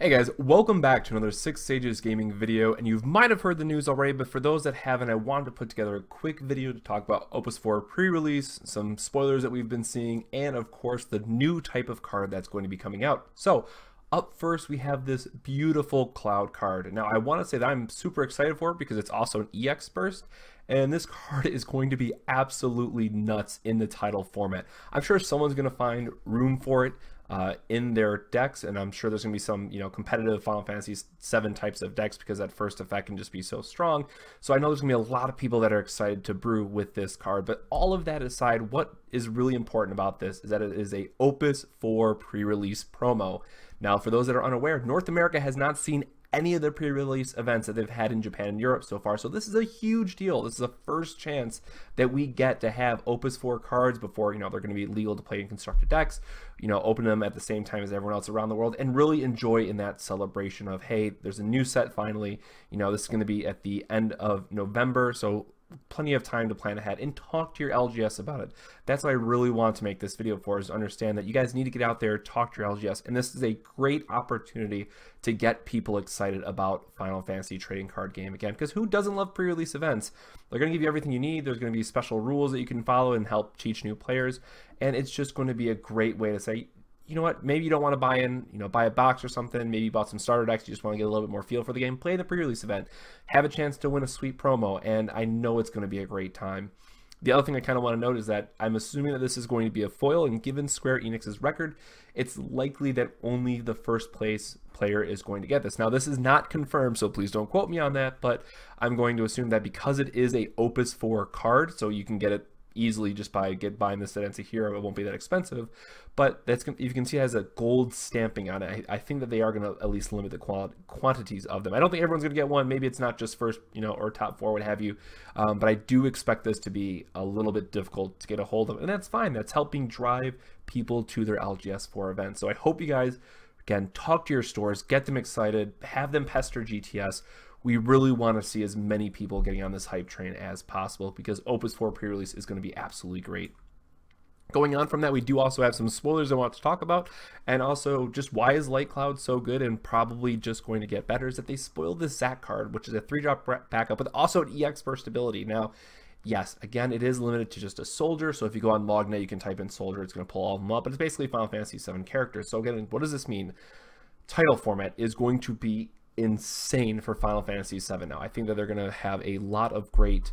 Hey guys, welcome back to another Six Sages Gaming video, and you might have heard the news already, but for those that haven't, I wanted to put together a quick video to talk about Opus IV Pre-Release, some spoilers that we've been seeing, and of course the new type of card that's going to be coming out. So, up first we have this beautiful Cloud card. Now I want to say that I'm super excited for it because it's also an EX burst, and this card is going to be absolutely nuts in the title format. I'm sure someone's going to find room for it in their decks, and I'm sure there's gonna be some competitive Final Fantasy VII types of decks because that first effect can just be so strong. So I know there's gonna be a lot of people that are excited to brew with this card. But all of that aside, what is really important about this is that it is a Opus IV pre-release promo. Now, for those that are unaware, North America has not seen any of the pre-release events that they've had in Japan and Europe so far. So this is a huge deal. This is a first chance that we get to have Opus 4 cards before, they're going to be legal to play in constructed decks, open them at the same time as everyone else around the world and really enjoy in that celebration of, hey, there's a new set finally. This is going to be at the end of November. So plenty of time to plan ahead and talk to your LGS about it. That's what I really want to make this video for, is to understand that you guys need to get out there, talk to your LGS, and this is a great opportunity to get people excited about Final Fantasy trading card game again, because who doesn't love pre-release events? They're going to give you everything you need. There's going to be special rules that you can follow and help teach new players, and it's just going to be a great way to say, you know what, maybe you don't want to buy in, buy a box or something. Maybe you bought some starter decks. You just want to get a little bit more feel for the game. Play the pre-release event. Have a chance to win a sweet promo, and I know it's going to be a great time. The other thing I kind of want to note is that I'm assuming that this is going to be a foil, and given Square Enix's record, it's likely that only the first place player is going to get this. Now, this is not confirmed, so please don't quote me on that, but I'm going to assume that because it is a Opus 4 card, so you can get it easily just by buying this at NC Hero. It won't be that expensive, but you can see it has a gold stamping on it. I think that they are going to at least limit the quantities of them. I don't think everyone's going to get one. Maybe it's not just first, or top 4, what have you. But I do expect this to be a little bit difficult to get a hold of, and that's fine. That's helping drive people to their LGS4 events. So I hope you guys, again, talk to your stores, get them excited, have them pester GTS. We really want to see as many people getting on this hype train as possible, because Opus 4 pre-release is going to be absolutely great. Going on from that, we do also have some spoilers I want to talk about, and also just why is Light Cloud so good and probably just going to get better is that they spoiled the Zac card, which is a 3-drop backup, but also an EX burst ability. Now, yes, again, it is limited to just a soldier, so if you go on Lognet, you can type in soldier, it's going to pull all of them up, but it's basically Final Fantasy VII characters. So again, what does this mean? Title format is going to be insane for Final Fantasy VII now. I think that they're going to have a lot of great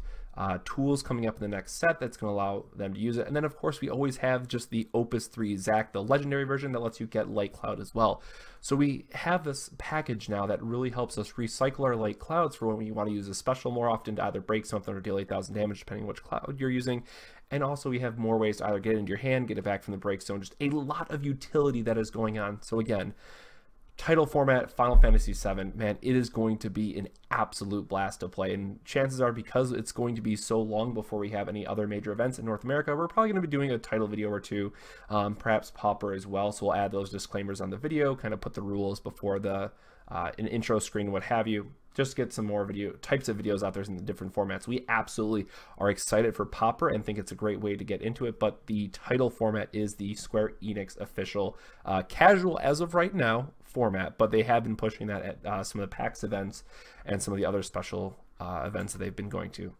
tools coming up in the next set that's going to allow them to use it. And then, of course, we always have just the Opus 3 Zac, the legendary version that lets you get Light Cloud as well. So we have this package now that really helps us recycle our Light Clouds for when we want to use a special more often to either break something or deal 8,000 damage, depending on which cloud you're using. And also we have more ways to either get it into your hand, get it back from the break zone. Just a lot of utility that is going on. So again, title format Final Fantasy VII, man, it is going to be an absolute blast to play, and chances are, because it's going to be so long before we have any other major events in North America, we're probably going to be doing a title video or two, perhaps Pauper as well. So we'll add those disclaimers on the video, kind of put the rules before the an intro screen, what have you, just get some more types of videos out there in the different formats. We absolutely are excited for Pauper and think it's a great way to get into it, but the title format is the Square Enix official casual, as of right now, format, but they have been pushing that at some of the PAX events and some of the other special events that they've been going to.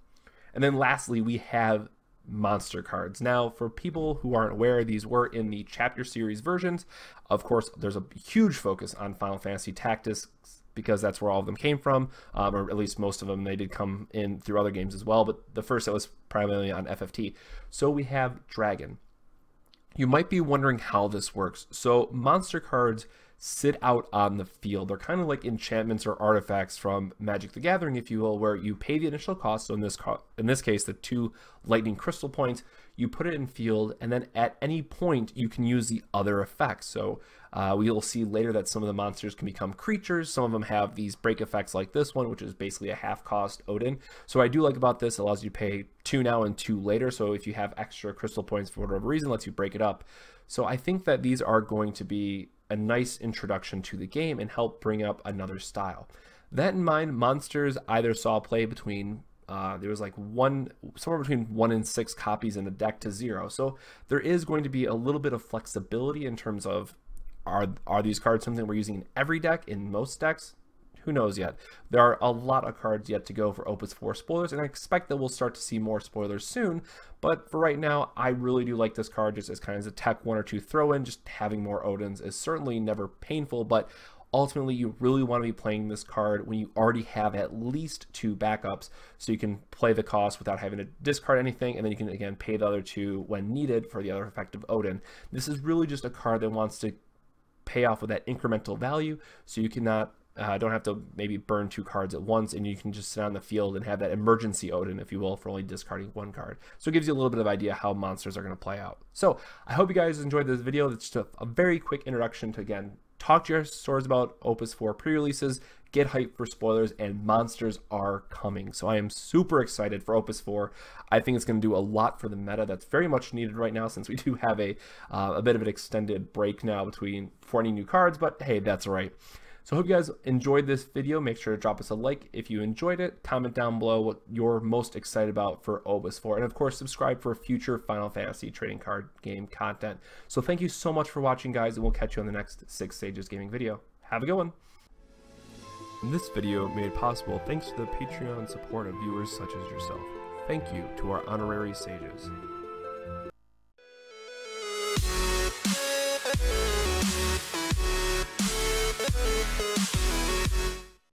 And then lastly, we have monster cards. Now, for people who aren't aware, these were in the chapter series versions. Of course, there's a huge focus on Final Fantasy Tactics because that's where all of them came from, or at least most of them. They did come in through other games as well, but the first set was primarily on FFT. So we have Dragon. You might be wondering how this works. So monster cards sit out on the field. They're kind of like enchantments or artifacts from Magic the Gathering, if you will, where you pay the initial cost. So in this case, the 2 lightning crystal points, you put it in field, and then at any point you can use the other effects. So we'll see later that some of the monsters can become creatures. Some of them have these break effects like this one, which is basically a half cost Odin. So what I do like about this, it allows you to pay 2 now and 2 later. So if you have extra crystal points for whatever reason, lets you break it up. So I think that these are going to be a nice introduction to the game and help bring up another style. That in mind, monsters either saw play between there was like somewhere between 1 and 6 copies in the deck to 0. So there is going to be a little bit of flexibility in terms of Are these cards something we're using in every deck, in most decks? Who knows yet? There are a lot of cards yet to go for Opus 4 spoilers, and I expect that we'll start to see more spoilers soon. But for right now, I really do like this card just as kind of a tech 1 or 2 throw-in. Just having more Odins is certainly never painful, but ultimately you really want to be playing this card when you already have at least 2 backups, so you can play the cost without having to discard anything, and then you can again pay the other 2 when needed for the other effective Odin. This is really just a card that wants to pay off with that incremental value, so you cannot don't have to maybe burn 2 cards at once, and you can just sit on the field and have that emergency Odin, if you will, for only discarding 1 card. So it gives you a little bit of idea how monsters are going to play out. So I hope you guys enjoyed this video. It's just a very quick introduction to, again, talk to your stores about Opus 4 pre-releases, get hyped for spoilers, and monsters are coming. So I am super excited for Opus 4. I think it's going to do a lot for the meta that's very much needed right now, since we do have a bit of an extended break now for any new cards, but hey, that's all right. So I hope you guys enjoyed this video. Make sure to drop us a like if you enjoyed it. Comment down below what you're most excited about for Opus 4. And of course, subscribe for future Final Fantasy trading card game content. So thank you so much for watching, guys, and we'll catch you on the next 6 Sages Gaming video. Have a good one. This video made possible thanks to the Patreon support of viewers such as yourself. Thank you to our honorary sages.